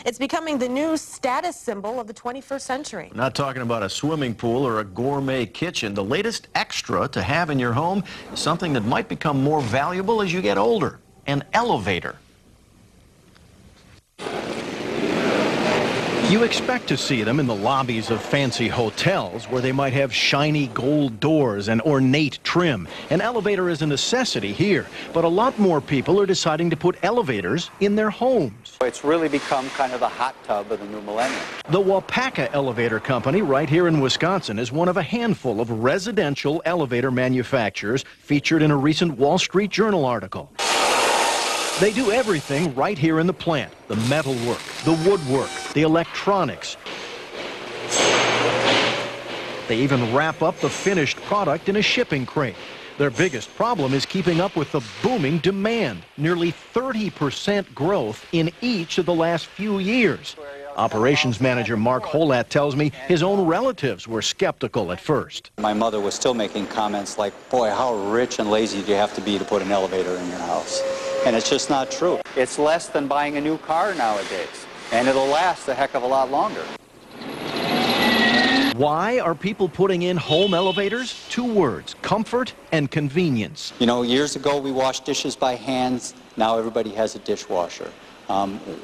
It's becoming the new status symbol of the 21st century. Not talking about a swimming pool or a gourmet kitchen. The latest extra to have in your home is something that might become more valuable as you get older: an elevator. You expect to see them in the lobbies of fancy hotels where they might have shiny gold doors and ornate trim. An elevator is a necessity here, but a lot more people are deciding to put elevators in their homes. It's really become kind of the hot tub of the new millennium. The Waupaca Elevator Company right here in Wisconsin is one of a handful of residential elevator manufacturers featured in a recent Wall Street Journal article. They do everything right here in the plant: the metalwork, the woodwork, the electronics. They even wrap up the finished product in a shipping crate. Their biggest problem is keeping up with the booming demand, nearly 30% growth in each of the last few years. Operations manager Mark Holat tells me his own relatives were skeptical at first. My mother was still making comments like, boy, how rich and lazy do you have to be to put an elevator in your house? And it's just not true. It's less than buying a new car nowadays, and it'll last a heck of a lot longer. Why are people putting in home elevators? Two words: comfort and convenience. You know, years ago we washed dishes by hands. Now everybody has a dishwasher.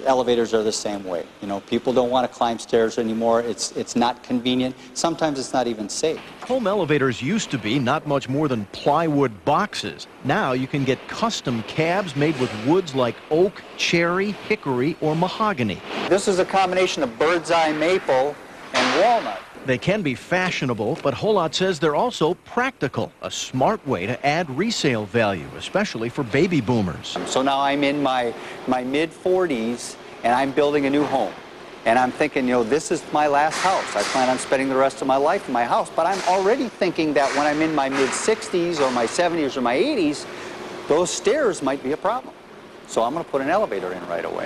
Elevators are the same way. You know, people don't want to climb stairs anymore. It's not convenient. Sometimes it's not even safe. Home elevators used to be not much more than plywood boxes. Now you can get custom cabs made with woods like oak, cherry, hickory, or mahogany. This is a combination of bird's eye maple and walnut. They can be fashionable, but Holat says they're also practical, a smart way to add resale value, especially for baby boomers. So now I'm in my mid-40s, and I'm building a new home. And I'm thinking, you know, this is my last house. I plan on spending the rest of my life in my house, but I'm already thinking that when I'm in my mid-60s or my 70s or my 80s, those stairs might be a problem. So I'm going to put an elevator in right away.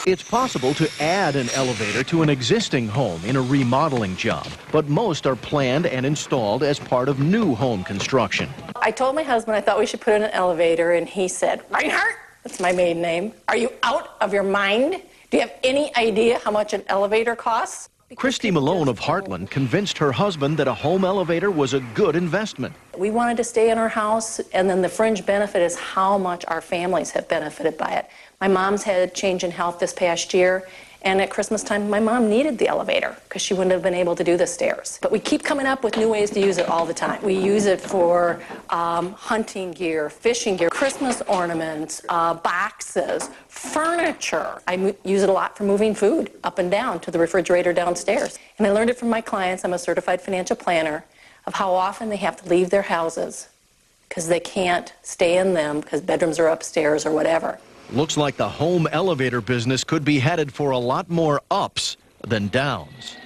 It's possible to add an elevator to an existing home in a remodeling job, but most are planned and installed as part of new home construction. I told my husband I thought we should put in an elevator, and he said, "Reinhardt," that's my maiden name, "are you out of your mind? Do you have any idea how much an elevator costs?" Christy Malone of Heartland convinced her husband that a home elevator was a good investment. We wanted to stay in our house, and then the fringe benefit is how much our families have benefited by it. My mom's had a change in health this past year, and at Christmas time, my mom needed the elevator because she wouldn't have been able to do the stairs. But we keep coming up with new ways to use it all the time. We use it for hunting gear, fishing gear, Christmas ornaments, boxes, furniture. I use it a lot for moving food up and down to the refrigerator downstairs. And I learned it from my clients. I'm a certified financial planner, of how often they have to leave their houses because they can't stay in them because bedrooms are upstairs or whatever. Looks like the home elevator business could be headed for a lot more ups than downs.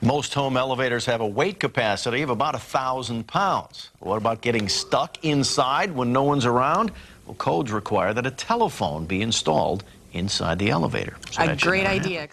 Most home elevators have a weight capacity of about 1,000 pounds. What about getting stuck inside when no one's around? Well, codes require that a telephone be installed inside the elevator. So a great idea.